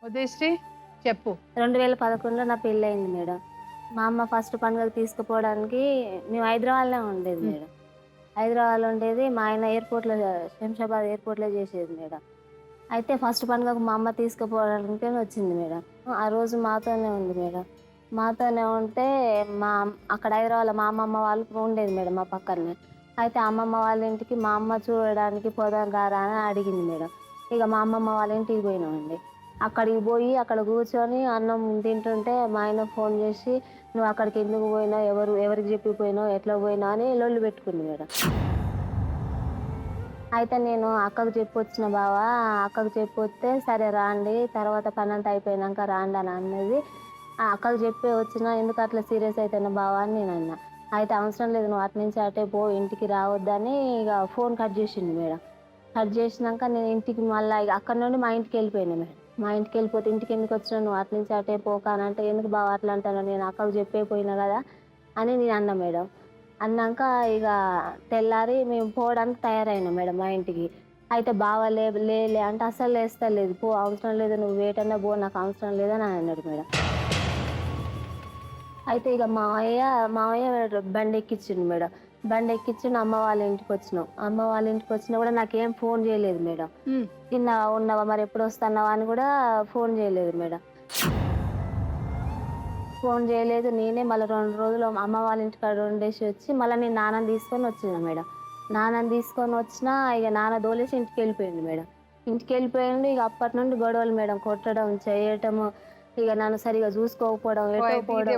ఉదయశ్రీ చెప్పు. 2011లో నా పెళ్ళి అయింది మేడం. మా అమ్మ ఫస్ట్ పండుగకు తీసుకుపోవడానికి మేము హైదరాబాద్లో ఉండేది మేడం. హైదరాబాద్లో ఉండేది. మా ఆయన ఎయిర్పోర్ట్లో శంషాబాద్ ఎయిర్పోర్ట్లో చేసేది మేడం. అయితే ఫస్ట్ పండుగకు మా అమ్మ తీసుకుపోవడానికి వచ్చింది మేడం. ఆ రోజు మాతోనే ఉంది మేడం. మాతోనే ఉంటే అక్కడ హైదరాబాద్లో మా అమ్మమ్మ వాళ్ళు ఉండేది మేడం మా పక్కనే. అయితే అమ్మమ్మ వాళ్ళ ఇంటికి మా అమ్మ చూడడానికి పోదాం రారా అని అడిగింది మేడం. ఇక మా అమ్మమ్మ వాళ్ళ ఇంటికి పోయినామండి. అక్కడికి పోయి అక్కడ కూర్చొని అన్నం తింటుంటే మా ఆయన ఫోన్ చేసి నువ్వు అక్కడికి ఎందుకు పోయినావు, ఎవరికి చెప్పి పోయినావు, ఎట్లా పోయినావు అని లొల్లు పెట్టుకుంది మేడం. అయితే నేను అక్కకు చెప్పొచ్చిన బావా, అక్కకు చెప్పొస్తే సరే రాండి, తర్వాత పని అంతా అయిపోయినాక రాండి అని అన్నది. అక్కకు చెప్పి వచ్చినా ఎందుకు అట్లా సీరియస్ అవుతున్నా బావా అని నేను అన్నా. అయితే అవసరం లేదు, నువ్వు అటు నుంచి అటే పో, ఇంటికి రావద్దని ఇక ఫోన్ కట్ చేసింది మేడం. కట్ చేసినాక నేను ఇంటికి మళ్ళీ అక్కడ నుండి మా ఇంటికి వెళ్ళిపోయాను మేడం. మా ఇంటికి వెళ్ళిపోతే ఇంటికి ఎందుకు వచ్చినా, నువ్వు అటు నుంచి అటే పోక అని అంటే ఎందుకు బావ అట్లా అంటాను, నేను అక్కకు చెప్పే పోయినా కదా అని నేను అన్నా మేడం. అన్నాక ఇక తెల్లారి మేము పోవడానికి తయారైనాం మేడం మా ఇంటికి. అయితే బావ లేలే అంటే అస్సలు లేస్తలేదు, పో అవసరం లేదు, నువ్వు వేటన్నా పో, నాకు అవసరం లేదని అన్నాడు మేడం. అయితే ఇక మావయ్య బండి ఎక్కించిండు మేడం. బండి ఎక్కించిండు, అమ్మ వాళ్ళ ఇంటికి వచ్చినాం. అమ్మ వాళ్ళ ఇంటికి వచ్చినా కూడా నాకేం ఫోన్ చేయలేదు మేడం. తిన్నావా, ఉన్నావా, మరి ఎప్పుడు వస్తున్నావా అని కూడా ఫోన్ చేయలేదు మేడం. ఫోన్ చేయలేదు. నేనే మళ్ళీ 2 రోజులు అమ్మ వాళ్ళ ఇంటికాడ ఉండేసి వచ్చి మళ్ళీ నేను నాన్నని తీసుకొని వచ్చిన మేడం. నాన్నని తీసుకొని వచ్చినా ఇక నాన్న దోలేసి ఇంటికి వెళ్ళిపోయింది మేడం. ఇంటికి వెళ్ళిపోయిండు. ఇక అప్పటి నుండి గొడవలు మేడం, కొట్టడం చేయటము, ఇక నన్ను సరిగా చూసుకోకపోవడం, ఇది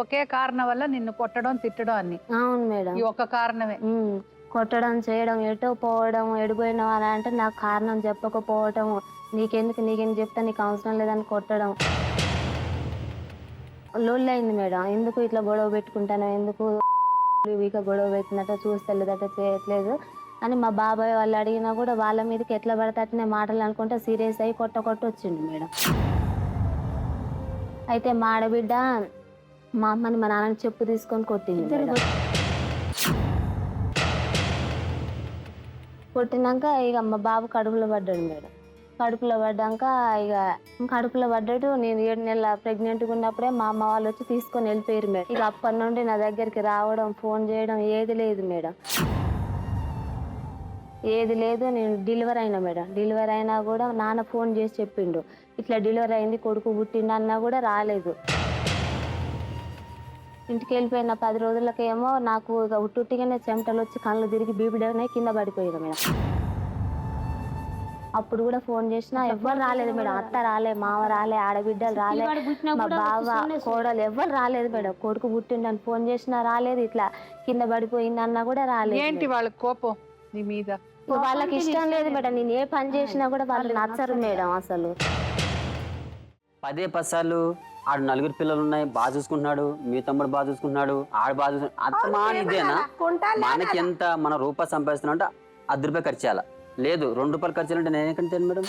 ఒకే కారణం వల్ల నిన్ను కొట్టడం తిట్టడం అన్ని. అవును మేడం, ఈ ఒక్క కారణమే. కొట్టడం చేయడం, ఎటో పోవడం, ఎడిపోయినావు అని అంటే నాకు కారణం చెప్పకపోవటం, నీకెందుకు చెప్తా, నీకు అవసరం లేదని కొట్టడం, లొల్లి అయింది మేడం. ఎందుకు ఇట్లా గొడవ పెట్టుకుంటాను, ఎందుకు వీక గొడవ పెట్టినట్ట, చూస్తలేదట, చేయట్లేదు అని మా బాబాయ్ వాళ్ళు అడిగినా కూడా వాళ్ళ మీదకి ఎట్లా పడతానే మాటలు అనుకుంటే సీరియస్ అయ్యి కొట్ట వచ్చిండు మేడం. అయితే మా ఆడబిడ్డ మా అమ్మని మా నాన్నని చెప్పు తీసుకొని కొట్టింది మేడం. కొట్టినాక ఇక మా బాబు కడుపులో పడ్డాడు మేడం. కడుపులో పడ్డాక కడుపులో పడ్డాడు. నేను 7 నెలల ప్రెగ్నెంట్గా ఉన్నప్పుడే మా అమ్మ వాళ్ళు వచ్చి తీసుకొని వెళ్ళిపోయారు మేడం. ఇక అప్పటి నుండి నా దగ్గరికి రావడం, ఫోన్ చేయడం ఏది లేదు మేడం, ఏది లేదు. నేను డెలివరీ అయినా మేడం. డెలివరీ అయినా కూడా నాన్న ఫోన్ చేసి చెప్పిండు, ఇట్లా డెలివరీ అయింది, కొడుకు పుట్టిండు అన్నా కూడా రాలేదు. ఇంటికి వెళ్ళిపోయిన 10 రోజులకేమో నాకు ఇక ఉట్టుగానే చెమటలు వచ్చి కళ్ళు తిరిగి బీబీడనే కింద పడిపోయారు మేడం. అప్పుడు కూడా ఫోన్ చేసినా ఎవ్వరు రాలేదు మేడం. అత్త రాలే, మామ రాలే, ఆడబిడ్డలు రాలే, మా బావ కోడలు ఎవ్వరు రాలేదు మేడం. కొడుకు పుట్టిండని ఫోన్ చేసినా రాలేదు, ఇట్లా కింద పడిపోయింది అన్నా కూడా రాలేదు. ఏంటి వాళ్ళ కోపం నీ మీద? వాళ్ళకి ఇష్టం లేదు మేడం, నేను ఏ పని చేసినా కూడా వాళ్ళు నచ్చరు మేడం. అసలు 10 సార్లు ఆడు 4 పిల్లలు ఉన్నాయి, బాగా చూసుకుంటున్నాడు, మీ తమ్ముడు బాగా చూసుకుంటున్నాడు, ఆడు బాగా చూసుకుంటున్నాడు, అంత మా ఇదేనా? మనకి ఎంత మన రూపాయి సంపాదిస్తున్నా అంటే 10 రూపాయలు ఖర్చు చేయాలి, లేదు 2 రూపాయలు ఖర్చు చేయాలంటే నేను ఎక్కడికి మేడం?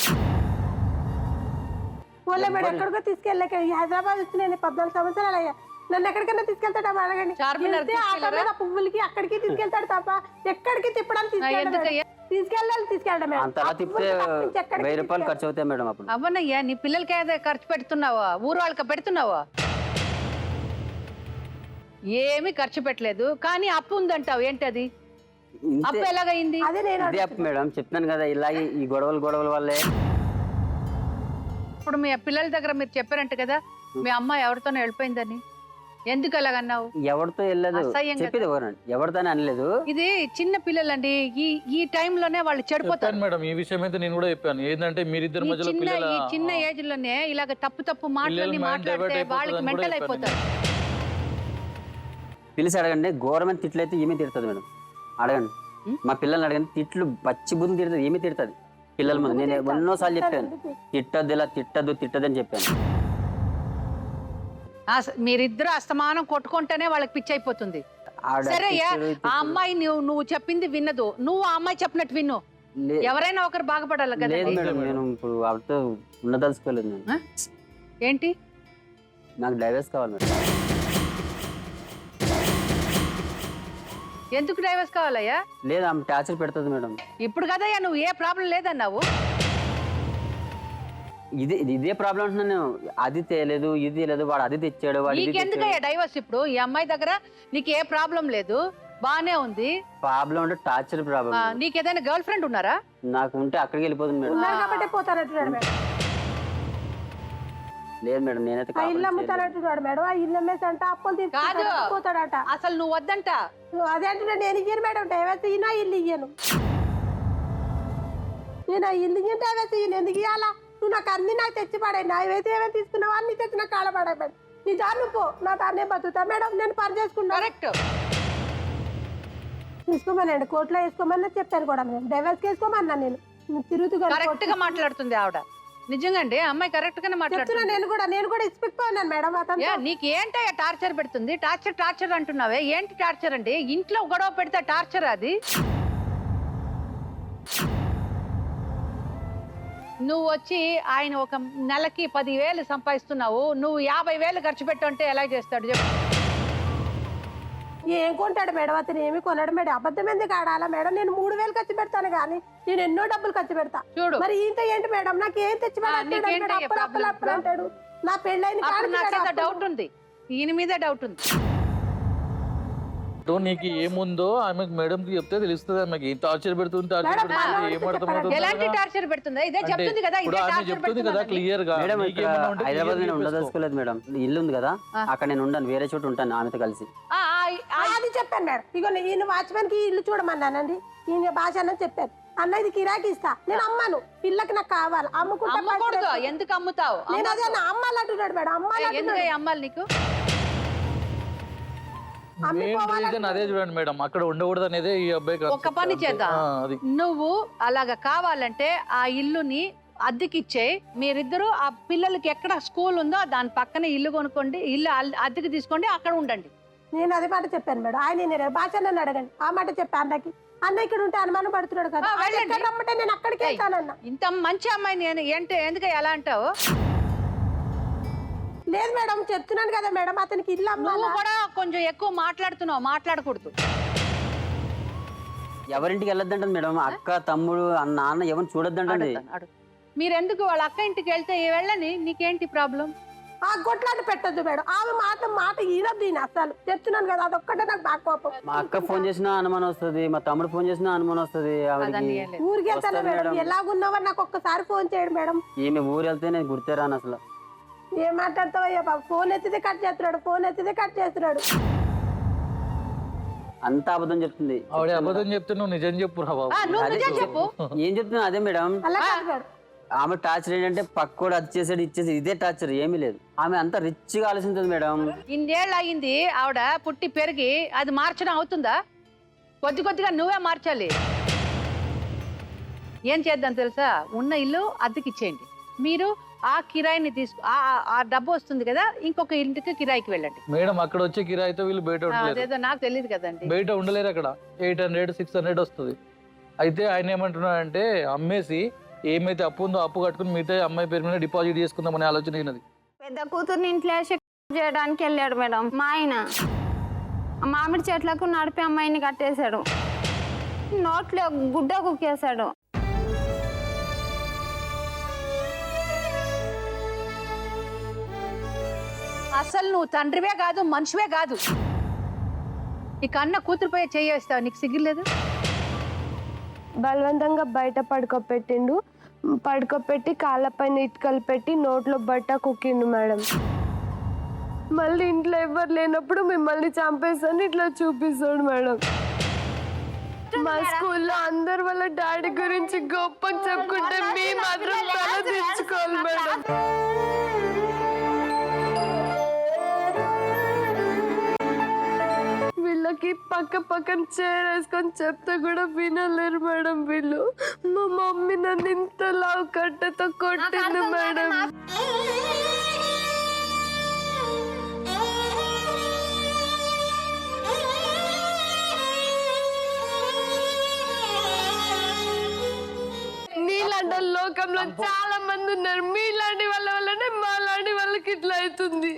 మేడం ఎక్కడికో తీసుకెళ్ళాక హైదరాబాద్ వచ్చి నేను 14 సంవత్సరాలు అయ్యా, నన్ను ఎక్కడికైనా తీసుకెళ్తాడా అడగండి. పువ్వులకి అక్కడికి తీసుకెళ్తాడు తప్ప ఎక్కడికి తిప్పడానికి తీసుకెళ్ళడం అంతలా తిప్పితే 1000 రూపాయలు ఖర్చు అవుతాయి మేడం. అప్పుడు అవ్వనయ్యా, నీ పిల్లలకి ఏదో ఖర్చు పెడుతున్నావా, ఊరు వాళ్ళకి పెడుతున్నావా? ఏమి ఖర్చు పెట్టలేదు, కానీ అప్పు ఉందంటావు, ఏంటది అప్పు? ఎలాగైంది ఇదే అప్పు మేడం, చెప్తాను కదా, ఇలాగే ఈ గొడవల వల్లే. ఇప్పుడు మీ పిల్లల దగ్గర మీరు చెప్పారంట కదా మీ అమ్మ ఎవరితోనో వెళ్ళిపోయిందని, ఎందుకు అలాగన్నావు? ఎవరితో వెళ్ళలేదు, చెప్పేది ఎవరితో అనలేదు. ఇది చిన్న పిల్లలండి, ఈ టైంలోనే వాళ్ళు చెడిపోతారు మేడం. ఈ విషయం అయితే నేను కూడా చెప్పాను, ఏంటంటే మీరిద్దరు మధ్యలో ఈ చిన్న ఏజ్ లోనే ఇలాగ తప్పు మాటలన్నీ మాట్లాడితే వాళ్ళకి మెంటల్ అయిపోతారు. పిలిచి అడగండి, గవర్నమెంట్ తిట్లు అయితే ఏమీ తిడుతుంది మేడం, అడగండి. మా పిల్లల్ని అడగండి, తిట్లు పచ్చి బుద్ధి తిడుతుంది, ఏమీ తిడుతుంది పిల్లల ముందు. నేను ఎన్నోసార్లు చెప్పాను, తిట్టద్దు, ఇలా తిట్టద్దు అని చెప్పాను. మీరిద్దరు అస్తమానం కొట్టుకుంటేనే వాళ్ళకి పిచ్చి అయిపోతుంది. సరే, ఆ అమ్మాయి నువ్వు చెప్పింది విన్నదు, నువ్వు ఆ అమ్మాయి చెప్పినట్టు విన్ను, ఎవరైనా ఒకరు బాగుపడాలి కదా. నేను ఇప్పుడు ఆవిడతో ఉండదలుచుకోలేదు. నేను ఏంటి, నాకు డైవర్స్ కావాలి మేడం. ఎందుకు డైవర్స్ కావాలయ్యా? లేదు, ఆమె టార్చర్ పెడుతుంది మేడం. ఇప్పుడు కదయ్యా నువ్వు ఏ ప్రాబ్లం లేదన్నావు. ఇదే ప్రాబ్లం అంటున్నాను నేను. అది తేలేదు, ఇది తేలేదు, వాడు అది తెచ్చాడు, వాడు ఇది తెచ్చాడు. నీకెందుకయ్యా డైవర్స్ ఇప్పుడు? ఈ అమ్మాయి దగ్గర నీకు ఏ ప్రాబ్లం లేదు, బానే ఉంది. ప్రాబ్లం అంటే టార్చర్ ప్రాబ్లం. నీకు ఏదైనా గర్ల్ ఫ్రెండ్ ఉన్నారా? నాకు ఉంటే అక్కడికి వెళ్ళిపోతుంది మేడం. ఉన్నారు కాబట్టి పోతానంటున్నాడు మేడం. లేదు మేడం, నేనైతే ఆ ఇల్లు అమ్ముతానంటున్నాడు మేడం. ఆ ఇల్లు అమ్మేసి అంట అప్పులు తీసుకుంటాడు పోతాడట. అసలు నువ్వు వద్దంట. అదే అంటున్నాడు, నేను ఇయ్యను మేడం డైవర్స్ ఇయ్యను, ఇల్లు ఇయ్యను. నేను ఆ ఇల్లు ఇయ్యను డైవర్స్ ఇయ్యను. ఎందుకు ఇవ్వాలా? నువ్వు నాకు అన్ని నాకు తెచ్చి పడాయి. నావైతే ఏమైనా తీసుకున్నావు అన్ని తెచ్చి నాకు కాళ్ళ పడాయి మేడం. నీ దాన్ని పో, నా దాన్నే బతుకుతా మేడం. నేను పని చేసుకున్నా. కరెక్ట్. తీసుకోమనండి, కోర్టులో వేసుకోమని చెప్పాను కూడా మేడం. డైవర్స్ వేసుకోమన్నా నేను తిరుగుతూ కరెక్ట్ గా మాట్లాడుతుంది ఆవిడ. నిజంగా అండి, అమ్మాయి కరెక్ట్ గానే మాట్లాడుతున్నా. నేను కూడా ఇచ్చిపోయినాను మేడం. అతను నీకు ఏంటయ్యా టార్చర్ పెడుతుంది? టార్చర్ అంటున్నావే, ఏంటి టార్చర్ అండి? ఇంట్లో గొడవ పెడితే టార్చర్ అది? నువ్వు వచ్చి ఆయన ఒక నెలకి 10,000 సంపాదిస్తున్నావు, నువ్వు 50,000 ఖర్చు పెట్టంటే ఎలా చేస్తాడు చెప్పు? ఏం కొంటాడు మేడం? అతను ఏమి కొనడు మేడం. అబద్ధం ఎందుకు ఆడాలా మేడం? నేను 3,000 ఖర్చు పెడతాను కానీ నేను ఎన్నో డబ్బులు ఖర్చు పెడతా. చూడు మరి ఇంత ఏంటి మేడం? నాకు ఏం తెచ్చి అంటాడు. నా పెళ్ళైన డౌట్ ఉంది, ఈయన మీదే డౌట్ ఉంది. నీకు ఏముందో ఆమెకు మేడం కి చెప్తే తెలుస్తుంది. ఆమెకి ఏం టార్చర్ పెడుతుంది, ఎలాంటి టార్చర్ పెడుతుందా? ఇదే చెప్తుంది కదా, ఇదే టార్చర్ చెప్తుంది పెడుతుంది కదా క్లియర్ గా. మేడం హైదరాబాద్ నేను ఉండదలుచుకోలేదు మేడం. ఇల్లు ఉంది కదా, అక్కడ నేను ఉండను, వేరే చోట ఉంటాను ఆమెతో కలిసి. అది చెప్పాను మేడం. ఇగో ఈయన వాచ్మెన్ కి ఇల్లు చూడమన్నానండి. ఈయన భాష అన్నది చెప్పాను. అన్న ఇది కిరాకి ఇస్తా, నేను అమ్మాను, పిల్లకి నాకు కావాలి, అమ్మకూడదు. ఎందుకు అమ్ముతావు? నేను అదే అమ్మాలి అంటున్నాడు మేడం. అమ్మాలి అమ్మాలి నీకు అదే చూడండి మేడం, అక్కడ ఉండకూడదు అనేది ఈ అబ్బాయి. ఒక పని చేద్దాం, నువ్వు అలాగా కావాలంటే ఆ ఇల్లుని అద్దెకిచ్చే, మీరిద్దరు ఆ పిల్లలకి ఎక్కడ స్కూల్ ఉందో దాని పక్కనే ఇల్లు కొనుక్కోండి, ఇల్లు అద్దెకి తీసుకోండి, అక్కడ ఉండండి. నేను అదే మాట చెప్పాను మేడం. ఆయన భాష నన్ను అడగండి, ఆ మాట చెప్పాను. అన్నకి అన్న ఇక్కడ ఉంటే అనుమానం పడుతున్నాడు కదా, రమ్మంటే నేను అక్కడికి వెళ్తానన్నా. ఇంత మంచి అమ్మాయి నేను ఎందుకు ఎలా అంటావు? లేదు మేడం, చెప్తున్నాను కదా మేడం, అతనికి ఇల్లు నువ్వు కూడా కొంచెం ఎక్కువ మాట్లాడుతున్నావు, మాట్లాడకూడదు. ఎవరింటికి వెళ్ళొద్దంటది మేడం, అక్క తమ్ముడు నాన్న ఎవరిని చూడొద్దంటది. మీరెందుకు వాళ్ళ అక్క ఇంటికి వెళ్తే వెళ్ళని, నీకేంటి ప్రాబ్లం? ఆ గొట్లాట పెట్టద్దు మేడం. ఆమె మాట ఈనద్దు. ఈయన అసలు చెప్తున్నాను కదా, అదొక్కటే నాకు బాగా కోపం. మా అక్క ఫోన్ చేసినా అనుమానం వస్తుంది, మా తమ్ముడు ఫోన్ చేసినా అనుమానం వస్తుంది. ఊరికి వెళ్తాను మేడం, ఎలాగున్నావో నాకు ఒక్కసారి ఫోన్ చేయడు మేడం. ఈమె ఊరు వెళ్తే నేను గుర్తేరాను అసలు. ఏం మాట్లాడతావయ్యా బాబు? ఫోన్ ఎత్తితే కట్ చేస్తున్నాడు, ఫోన్ ఎత్తితే కట్ చేస్తున్నాడు. అంత అబద్ధం చెప్తుంది. ఆవిడ అబద్ధం చెప్తే నువ్వు నిజం చెప్పు రా బాబు. చెప్పు. ఏం చెప్తున్నా అదే మేడం. అలా కాదు మేడం. ఆమె టార్చర్ ఏంటంటే పక్కోడు అది చేసాడు ఇచ్చేసి, ఇదే టార్చర్, ఏమీ లేదు. ఆమె అంతా రిచ్ గా ఆలోచించదు మేడం. ఇన్నేళ్ళు అయింది ఆవిడ పుట్టి పెరిగి, అది మార్చడం అవుతుందా? కొద్దిగా నువ్వే మార్చాలి. ఏం చేద్దాం తెలుసా, ఉన్న ఇల్లు అద్దెకిచ్చేయండి. మీరు ఆ కిరాయిని ఆ డబ్బు వస్తుంది కదా, ఇంకొక ఇంటికి కిరాయికి వెళ్ళండి. మేడం అక్కడ వచ్చే కిరాయితో వీళ్ళు బయట ఉండలేరు. అదేదో నాకు తెలియదు కదండి. బయట ఉండలేరు, అక్కడ 800 600 వస్తుంది. అయితే ఆయన ఏమంటున్నాడంటే అమ్మేసి ఏమైతే అప్పు ఉందో అప్పు కట్టుకుని మిగతా అమ్మాయి పేరు మీద డిపాజిట్ చేసుకుందామనే ఆలోచన అయినది. పెద్ద కూతుర్ని ఇంట్లో చేయడానికి వెళ్ళాడు మేడం. మా ఆయన మామిడి చెట్లకు నడిపి అమ్మాయిని కట్టేశాడు, నోట్లో గుడ్డ కుక్కేశాడు. అసలు నువ్వు తండ్రివే కాదు, మనిషివే కాదు. ఈ కన్న కూతురుపోయే చేయేస్తావు, నీకు సిగ్గులేదు? బలవంతంగా బయట పడుకోపెట్టి కాళ్ళపైన ఇటుకలు పెట్టి నోట్లో బట్ట కుక్కిండు మేడం. మళ్ళీ ఇంట్లో ఎవరు లేనప్పుడు మిమ్మల్ని చంపేసాను ఇట్లా చూపిస్తాడు మేడం. మా స్కూల్లో అందరు వాళ్ళ డాడీ గురించి గొప్పగా చెప్పుకుంటే మీ మాత్రం తల తెచ్చుకోవాలి మేడం. వీళ్ళకి పక్కన చైర్ వేసుకొని చెప్తే కూడా వినలేరు మేడం వీళ్ళు. మా మమ్మీ నన్ను ఇంత లావు కట్టతో కొట్టింది మేడం. నీలాంటి లోకంలో చాలా మంది ఉన్నారు. మీలాంటి వాళ్ళ వల్లనే మాలాంటి వాళ్ళకి ఇట్లా అవుతుంది.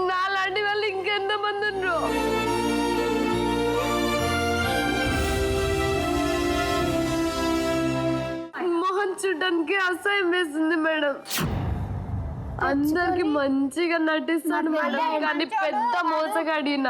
నాలాంటి వాళ్ళు ఇంకెంతమంది ఉన్నారు. చూడటానికి అసహ్యం వేస్తుంది మేడం. అందరికి మంచిగా నటిస్తాడు మేడం, కానీ పెద్ద మోసగాడిన.